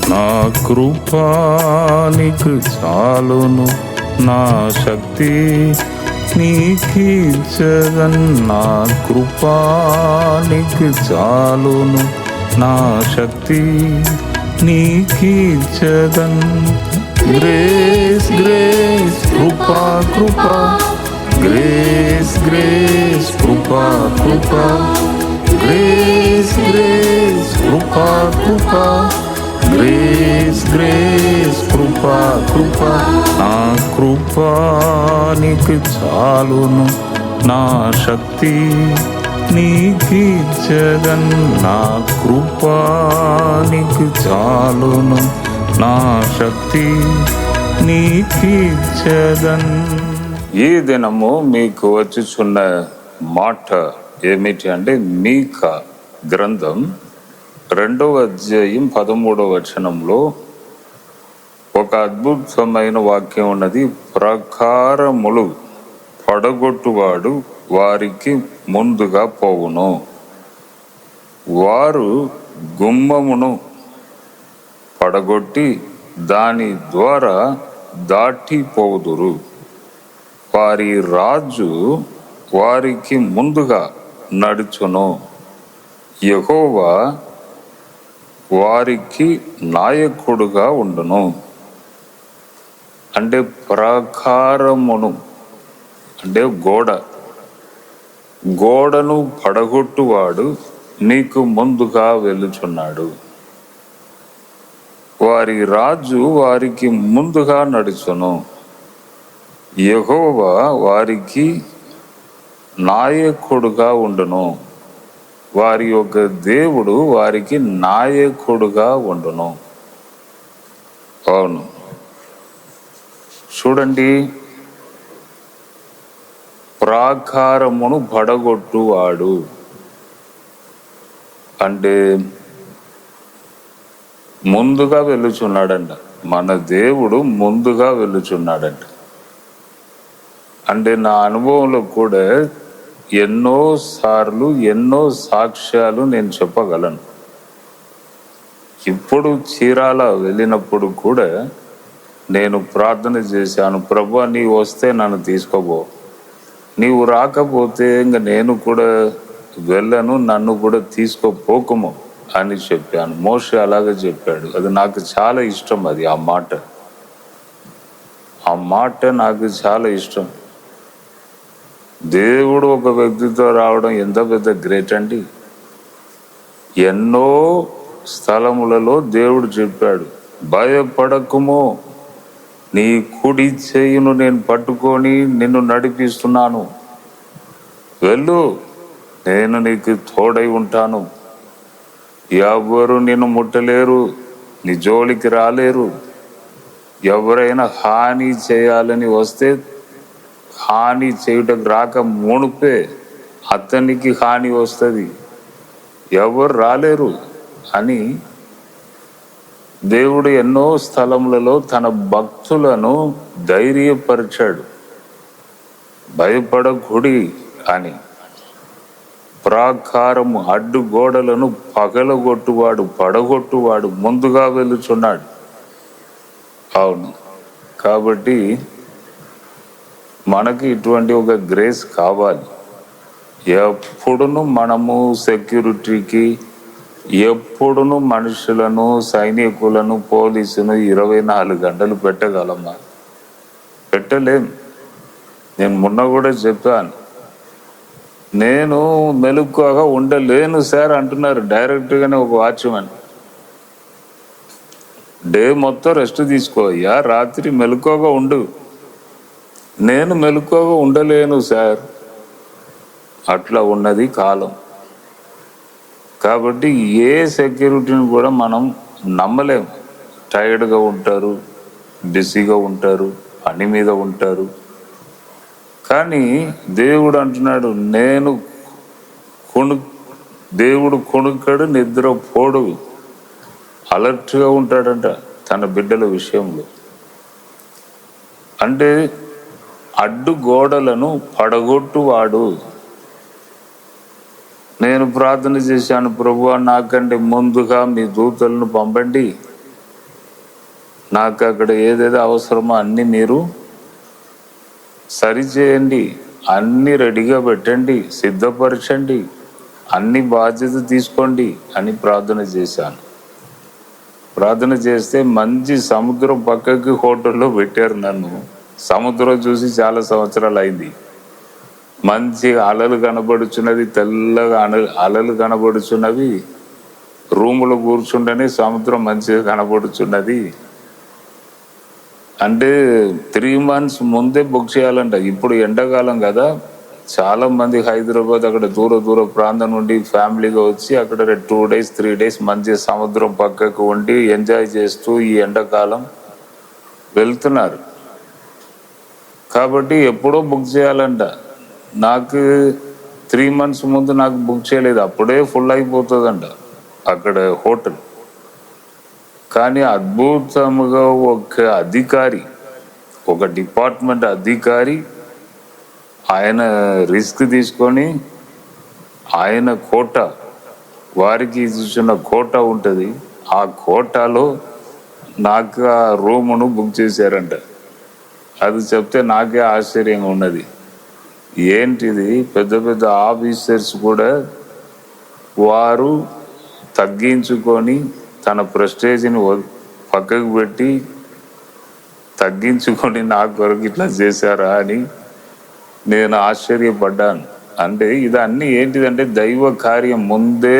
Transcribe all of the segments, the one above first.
నా కృపానికి చాలును, నా శక్తి నీకిచ్చదన్. నా కృపానికి చాలును, నా శక్తి నీకిచ్చదన్. గ్రేస్ గ్రేస్ కృపా కృపా, గ్రేస్ గ్రేస్ కృపా కృపా, గ్రేస్ గ్రేస్ కృపా కృపా, గ్రేస్ గ్రేస్ కృపా కృపా. నా కృపానికి చాలును, నా శక్తి నీకిచ్చదన్. నా కృపానికి చాలును, నా శక్తి నీకిచ్చదన్. ఈ దినము మీకు వచ్చుచున్న మాట ఏమిటి అంటే, మీకా గ్రంథం 2వ అధ్యాయం 13వ వచనంలో ఒక అద్భుతమైన వాక్యం ఉన్నది. ప్రాకారములు పడగొట్టువాడు వారికి ముందుగా పోవును, వారు గుమ్మమును పడగొట్టి దాని ద్వారా దాటిపోదురు. వారి రాజు వారికి ముందుగా నడుచును, యెహోవా వారికి నాయకుడుగా ఉండును. అంటే ప్రాకారమును అంటే గోడను పడగొట్టువాడు నీకు ముందుగా వెళ్ళుచున్నాడు. వారి రాజు వారికి ముందుగా నడుచును, యెహోవా వారికి నాయకుడుగా ఉండును. వారి యొక్క దేవుడు వారికి నాయకుడుగా ఉండును. అవును, చూడండి, ప్రాకారమును పడగొట్టువాడు అంటే ముందుగా వెళ్ళుచున్నాడంట. మన దేవుడు ముందుగా వెళ్ళుచున్నాడంట. అంటే నా అనుభవంలో కూడా ఎన్నో సార్లు ఎన్నో సాక్ష్యాలు నేను చెప్పగలను. ఇప్పుడు చీరాల వెళ్ళినప్పుడు కూడా నేను ప్రార్థన చేశాను, ప్రభువా నీవు వస్తే నన్ను తీసుకోబో, నీవు రాకపోతే ఇంకా నేను కూడా వెళ్ళను, నన్ను కూడా తీసుకోపోకము అని చెప్పాను. మోషే అలాగే చెప్పాడు. అది నాకు చాలా ఇష్టం. అది ఆ మాట నాకు చాలా ఇష్టం. దేవుడు ఒక వ్యక్తితో రావడం ఎంత పెద్ద గ్రేట్ అండి. ఎన్నో స్థలములలో దేవుడు చెప్పాడు, భయపడకుము, నీ కుడి చేయును నేను పట్టుకొని నిన్ను నడిపిస్తున్నాను, వెళ్ళు, నేను నీకు తోడై ఉంటాను, ఎవరు నిన్ను ముట్టలేరు, నీ జోలికి రాలేరు. ఎవరైనా హాని చేయాలని వస్తే హాని చేయుటకు రాక మునుపే అతనికి హాని వస్తుంది, ఎవరు రాలేరు అని దేవుడు ఎన్నో స్థలములలో తన భక్తులను ధైర్యపరిచాడు. భయపడకుడి అని. ప్రాకారము అడ్డు గోడలను పగలగొట్టువాడు పడగొట్టువాడు ముందుగా వెళ్ళుచున్నాడు. అవును, కాబట్టి మనకి ఇటువంటి ఒక గ్రేస్ కావాలి. ఎప్పుడును మనము సెక్యూరిటీకి ఎప్పుడును మనుషులను, సైనికులను, పోలీసును 24 గంటలు పెట్టగలమా? పెట్టలేం. నేను మొన్న కూడా చెప్పాను, నేను మెలకువగా ఉండలేను సార్ అంటున్నారు డైరెక్ట్గానే ఒక వాచ్మెన్. డే మొత్తం రెస్ట్ తీసుకోయ్యా, రాత్రి మెలకువగా ఉండు. నేను మెలకువగా ఉండలేను సార్. అట్లా ఉన్నది కాలం. కాబట్టి ఏ సెక్యూరిటీని కూడా మనం నమ్మలేము. టైర్డ్గా ఉంటారు, బిజీగా ఉంటారు, పని మీద ఉంటారు. కానీ దేవుడు అంటున్నాడు, దేవుడు కొనుక్కడు, నిద్ర పోడు, అలర్ట్గా ఉంటాడంట తన బిడ్డల విషయంలో. అంటే అడ్డు గోడలను పడగొట్టువాడు. నేను ప్రార్థన చేశాను, ప్రభువా నాకంటే ముందుగా మీ దూతలను పంపండి, నాకు అక్కడ ఏదేదో అవసరమో అన్నీ మీరు సరిచేయండి, అన్నీ రెడీగా పెట్టండి, సిద్ధపరచండి, అన్ని బాధ్యత తీసుకోండి అని ప్రార్థన చేశాను. ప్రార్థన చేస్తే మంచి సముద్రం పక్కకి హోటల్లో పెట్టారు నన్ను. సముద్రం చూసి చాలా సంవత్సరాలు అయింది. మంచి అలలు కనబడుచున్నది, తెల్లగా అలలు కనబడుచున్నవి. రూములో కూర్చుంటేనే సముద్రం మంచిగా కనబడుచున్నది. అంటే 3 months ముందే బుక్ చేయాలంట. ఇప్పుడు ఎండాకాలం కదా, చాలా మంది హైదరాబాద్ అక్కడ దూర ప్రాంతం నుండి ఫ్యామిలీగా వచ్చి అక్కడ 2 days 3 days మంచి సముద్రం పక్కకు ఉండి ఎంజాయ్ చేస్తూ ఈ ఎండాకాలం వెళ్తున్నారు. కాబట్టి ఎప్పుడో బుక్ చేయాలంట. నాకు 3 months ముందు నాకు బుక్ చేయలేదు, అప్పుడే ఫుల్ అయిపోతుందంట అక్కడ హోటల్. కానీ అద్భుతముగా ఒక అధికారి, ఒక డిపార్ట్మెంట్ అధికారి, ఆయన రిస్క్ తీసుకొని ఆయన కోట, వారికి ఇచ్చిన కోట ఉంటుంది, ఆ కోటాలో నాకు ఆ రూమును బుక్ చేశారంట. అది చెప్తే నాకే ఆశ్చర్యంగా ఉన్నది. ఏంటిది, పెద్ద పెద్ద ఆఫీసర్స్ కూడా వారు తగ్గించుకొని తన ప్రెస్టేజ్ని పక్కకు పెట్టి తగ్గించుకొని నా కొరకు ఇట్లా చేశారా అని నేను ఆశ్చర్యపడ్డాను. అంటే ఇదన్నీ ఏంటిదంటే దైవ కార్యం. ముందే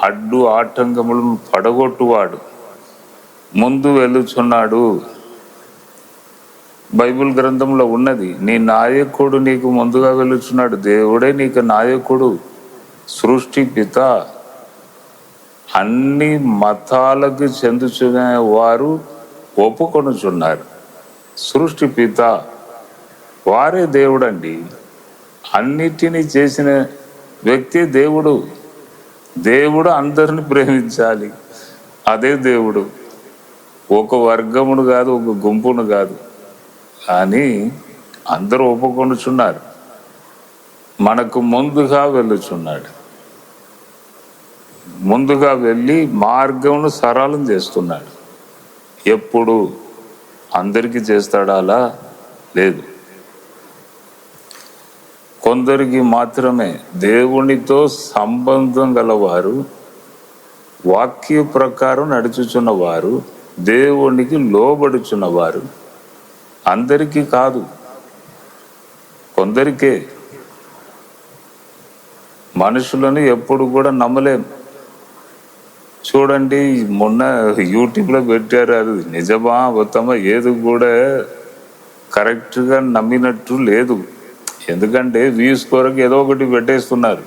అడ్డు ఆటంకములను పడగొట్టువాడు ముందు వెళుచున్నాడు. బైబిల్ గ్రంథంలో ఉన్నది, నీ నాయకుడు నీకు ముందుగా వెళుచున్నాడు. దేవుడే నీకు నాయకుడు, సృష్టి పిత. అన్ని మతాలకు చెందుచున్న వారు ఒప్పుకొనుచున్నారు. సృష్టి పిత వారే దేవుడండి. అన్నిటినీ చేసిన వ్యక్తి దేవుడు. దేవుడు అందరిని ప్రేమించాలి, అదే దేవుడు. ఒక వర్గమును కాదు, ఒక గుంపును కాదు, కానీ అందరూ ఒప్పుకొనుచున్నారు. మనకు ముందుగా వెళ్ళుచున్నాడు. ముందుగా వెళ్ళి మార్గమును సరళం చేస్తున్నాడు. ఎప్పుడు అందరికీ చేస్తాడా? అలా లేదు. కొందరికి మాత్రమే. దేవునితో సంబంధం గలవారు, వాక్య ప్రకారం నడుచుచున్నవారు, దేవునికి లోబడుచున్నవారు, అందరికీ కాదు, కొందరికే. మనుషులను ఎప్పుడు కూడా నమ్మలేం. చూడండి, మొన్న యూట్యూబ్లో పెట్టారు, అది నిజమా అబద్ధమా ఏది కూడా కరెక్ట్గా నమ్మినట్టు లేదు. ఎందుకంటే వ్యూస్ కొరకు ఏదో ఒకటి పెట్టేస్తున్నారు.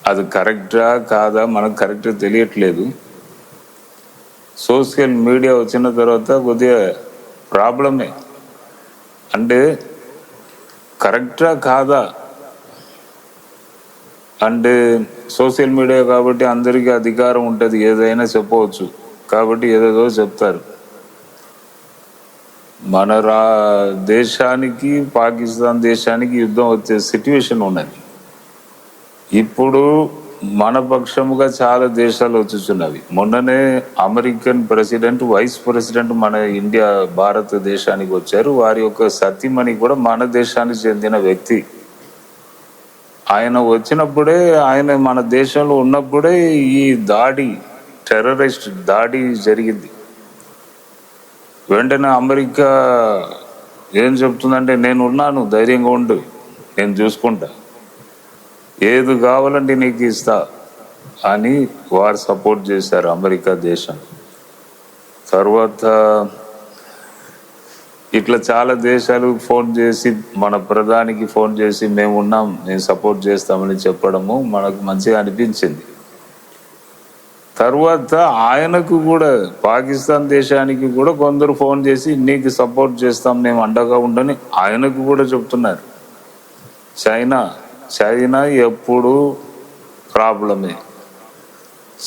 అది కరెక్టా కాదా మనకు కరెక్ట్గా తెలియట్లేదు. సోషల్ మీడియా వచ్చిన తర్వాత కొద్దిగా ప్రాబ్లమే. అంటే కరెక్టా కాదా అంటే సోషల్ మీడియా కాబట్టి అందరికీ అధికారం ఉంటుంది, ఏదైనా చెప్పవచ్చు. కాబట్టి ఏదేదో చెప్తారు. మన దేశానికి పాకిస్తాన్ దేశానికి యుద్ధం వచ్చే సిట్యుయేషన్ ఉన్నది. ఇప్పుడు మన పక్షముగా చాలా దేశాలు వచ్చుచున్నవి. మొన్ననే అమెరికన్ ప్రెసిడెంట్, వైస్ ప్రెసిడెంట్ మన ఇండియా భారతదేశానికి వచ్చారు. వారి యొక్క సతీమణి కూడా మన దేశానికి చెందిన వ్యక్తి. ఆయన వచ్చినప్పుడే, ఆయన మన దేశంలో ఉన్నప్పుడే ఈ దాడి, టెర్రరిస్ట్ దాడి జరిగింది. వెంటనే అమెరికా ఏం చెప్తుందంటే, నేను ఉన్నాను, ధైర్యంగా ఉండు, నేను చూసుకుంటా, ఏది కావాలంటే నీకు ఇస్తా అని వారు సపోర్ట్ చేశారు అమెరికా దేశం. తర్వాత ఇట్లా చాలా దేశాలు ఫోన్ చేసి, మన ప్రధానికి ఫోన్ చేసి మేము ఉన్నాం, మేము సపోర్ట్ చేస్తామని చెప్పడము మనకు మంచిగా అనిపించింది. తర్వాత ఆయనకు కూడా, పాకిస్తాన్ దేశానికి కూడా కొందరు ఫోన్ చేసి నీకు సపోర్ట్ చేస్తాం, మేము అండగా ఉండని ఆయనకు కూడా చెప్తున్నారు. చైనా ఎప్పుడు ప్రాబ్లమే.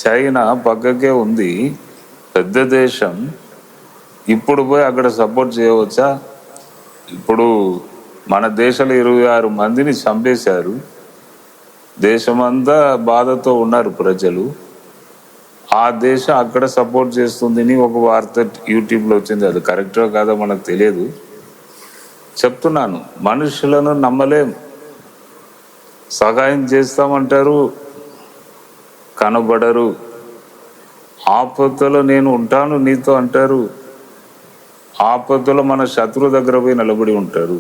చైనా పక్కకే ఉంది, పెద్ద దేశం. ఇప్పుడు పోయి అక్కడ సపోర్ట్ చేయవచ్చా? ఇప్పుడు మన దేశంలో 26 మందిని చంపేశారు. దేశమంతా బాధతో ఉన్నారు ప్రజలు. ఆ దేశం అక్కడ సపోర్ట్ చేస్తుందని ఒక వార్త యూట్యూబ్లో వచ్చింది. అది కరెక్టో కాదో మనకు తెలియదు. చెప్తున్నాను, మనుషులను నమ్మలేం. సహాయం చేస్తామంటారు, కనబడరు. ఆపత్తులో నేను ఉంటాను నీతో అంటారు, ఆపత్తులో మన శత్రు దగ్గర పోయి నిలబడి ఉంటారు.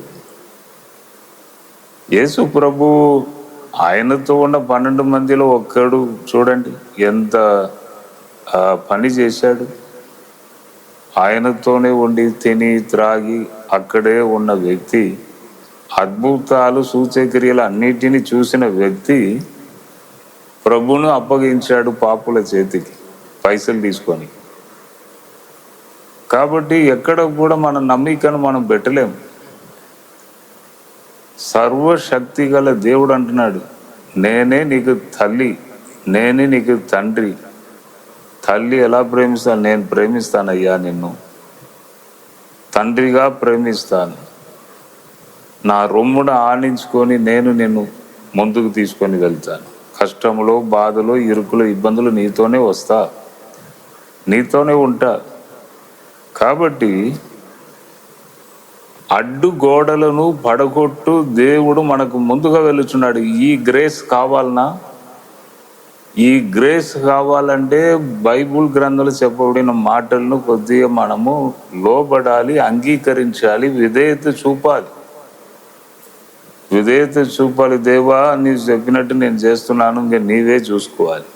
యేసు ప్రభు ఆయనతో ఉన్న 12 మందిలో ఒక్కడు చూడండి ఎంత పని చేశాడు. ఆయనతోనే ఉండి తిని త్రాగి అక్కడే ఉన్న వ్యక్తి, అద్భుతాలు సూచక్రియలు అన్నిటినీ చూసిన వ్యక్తి ప్రభును అప్పగించాడు పాపుల చేతికి పైసలు తీసుకొని. కాబట్టి ఎక్కడ కూడా మన నమ్మికను మనం పెట్టలేం. సర్వశక్తి గల దేవుడు అంటున్నాడు, నేనే నీకు తల్లి, నేనే నీకు తండ్రి. తల్లి ఎలా ప్రేమిస్తాను? నేను ప్రేమిస్తానయ్యా, నిన్ను తండ్రిగా ప్రేమిస్తాను. నా రొమ్మున ఆనించుకొని నేను నిన్ను ముందుకు తీసుకొని వెళ్తాను. కష్టములో, బాధలో, ఇరుకులు, ఇబ్బందులు నీతోనే వస్తా, నీతోనే ఉంటా. కాబట్టి అడ్డు గోడలను పడగొట్టు దేవుడు మనకు ముందుగా వెళుచున్నాడు. ఈ గ్రేస్ కావాలనా? ఈ గ్రేస్ కావాలంటే బైబుల్ గ్రంథాలు చెప్పబడిన మాటలను కొద్దిగా మనము లోబడాలి, అంగీకరించాలి, విధేయత చూపాలి. విధేయత చూపాలి. దేవా నీవు చెప్పినట్టు నేను చేస్తున్నాను, ఇంకా నీవే చూసుకోవాలి.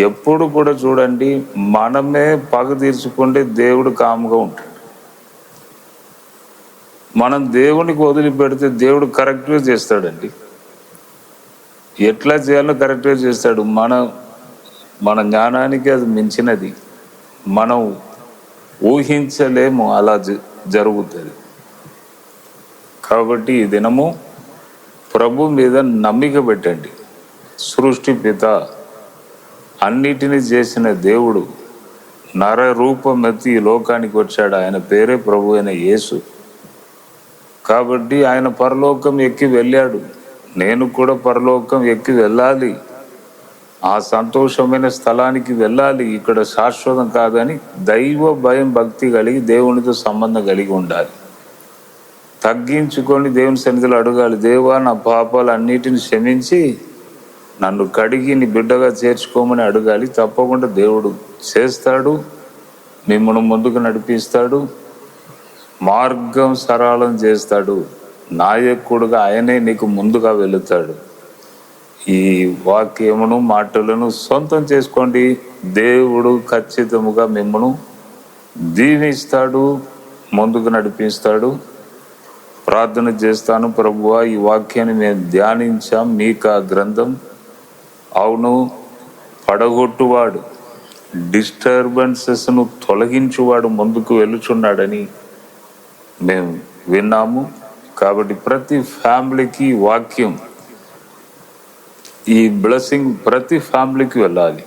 ఎప్పుడు కూడా చూడండి, మనమే పగ తీర్చుకుంటే దేవుడు కాముగా ఉంటాడు. మనం దేవునికి వదిలిపెడితే దేవుడు కరెక్ట్గా చేస్తాడండి. ఎట్లా చేయాలో కరెక్ట్గా చేస్తాడు. మన జ్ఞానానికి అది మించినది, మనం ఊహించలేము, అలా జరుగుతుంది. కాబట్టి ఈ దినము ప్రభు మీద నమ్మిక పెట్టండి. సృష్టి పిత, అన్నిటినీ చేసిన దేవుడు నర రూపమెత్తి ఈ లోకానికి వచ్చాడు. ఆయన పేరే ప్రభు అయిన యేసు. కాబట్టి ఆయన పరలోకం ఎక్కి వెళ్ళాడు. నేను కూడా పరలోకం ఎక్కి వెళ్ళాలి, ఆ సంతోషమైన స్థలానికి వెళ్ళాలి. ఇక్కడ శాశ్వతం కాదని దైవ భయం భక్తి కలిగి దేవునితో సంబంధం కలిగి ఉండాలి. తగ్గించుకొని దేవుని సన్నిధిలో అడగాలి, దేవా నా పాపాలు అన్నిటిని క్షమించి నన్ను కడిగి నీ బిడ్డగా చేర్చుకోమని అడగాలి. తప్పకుండా దేవుడు చేస్తాడు, మిమ్మల్ని ముందుకు నడిపిస్తాడు, మార్గం సరళం చేస్తాడు. నాయకుడుగా ఆయనే నీకు ముందుగా వెళుతాడు. ఈ వాక్యమును మాటలను సొంతం చేసుకోండి. దేవుడు ఖచ్చితముగా మిమ్మల్ని దీవిస్తాడు, ముందుకు నడిపిస్తాడు. ప్రార్థన చేస్తాను. ప్రభువా, ఈ వాక్యాన్ని మేము ధ్యానించాం. మీకు ఆ గ్రంథం అవును పడగొట్టువాడు, డిస్టర్బెన్సెస్ను తొలగించువాడు ముందుకు వెళుచున్నాడని మేము విన్నాము. కాబట్టి ప్రతి ఫ్యామిలీకి వాక్యం, ఈ బ్లెస్సింగ్ ప్రతి ఫ్యామిలీకి వెళ్ళాలి.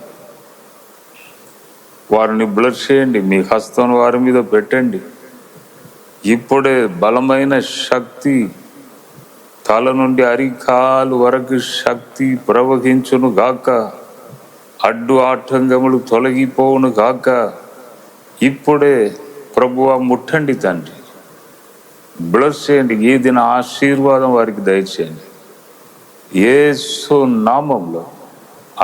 వారిని బ్లెస్ చేయండి, మీ హస్తం వారి మీద పెట్టండి. ఇప్పుడే బలమైన శక్తి, తల నుండి అరికాలు వరకు శక్తి ప్రవహించును గాక, అడ్డు ఆటంకములు తొలగిపోవును గాక. ఇప్పుడే ప్రభువా ముట్టండి తండ్రి, బ్లెస్ చేయండి. ఈ దిన ఆశీర్వాదం వారికి దయచేయండి. యేసు నామంలో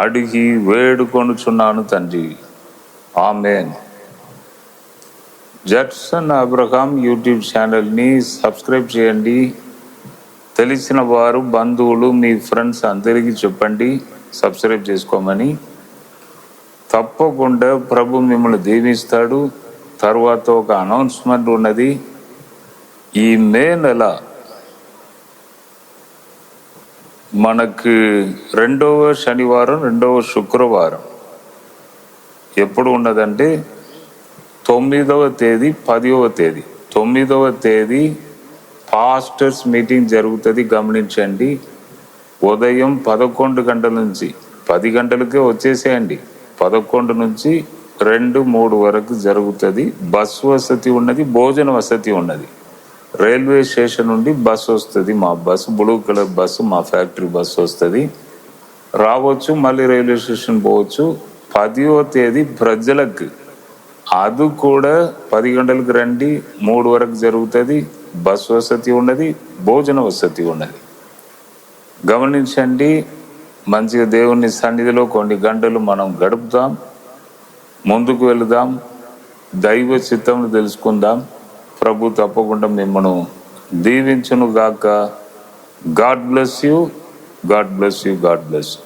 అడిగి వేడుకొనుచున్నాను తండ్రి, ఆమేన్. జడ్సన్ అబ్రహాం యూట్యూబ్ ఛానల్ని సబ్స్క్రైబ్ చేయండి. తెలిసిన వారు, బంధువులు, మీ ఫ్రెండ్స్ అందరికీ చెప్పండి సబ్స్క్రైబ్ చేసుకోమని. తప్పకుండా ప్రభు మిమ్మల్ని దీవిస్తాడు. తర్వాత ఒక అనౌన్స్మెంట్ ఉన్నది. ఈ మే నెల మనకి 2వ శనివారం, 2వ శుక్రవారం ఎప్పుడు ఉన్నదంటే 9వ తేదీ, 10వ తేదీ. 9వ తేదీ పాస్టర్స్ మీటింగ్ జరుగుతుంది, గమనించండి. ఉదయం 11 గంటల నుంచి 10 గంటలకే వచ్చేసేయండి. 11 నుంచి 2, 3 వరకు జరుగుతుంది. బస్సు వసతి ఉన్నది, భోజన వసతి ఉన్నది. రైల్వే స్టేషన్ నుండి బస్సు వస్తుంది. మా బస్సు బ్లూ కలర్ బస్సు, మా ఫ్యాక్టరీ బస్సు వస్తుంది. రావచ్చు, మళ్ళీ రైల్వే స్టేషన్ పోవచ్చు. 10వ తేదీ ప్రజలకు, అది కూడా 10 గంటలకు రండి, 3 వరకు జరుగుతుంది. బస్ వసతి ఉన్నది, భోజన వసతి ఉన్నది. గమనించండి, మంచిగా దేవుని సన్నిధిలో కొన్ని గంటలు మనం గడుపుదాం, ముందుకు వెళుదాం, దైవ చిత్తం తెలుసుకుందాం. ప్రభు తప్పకుండా మిమ్మల్ని దీవించును గాక. God bless you, God bless you, God bless you.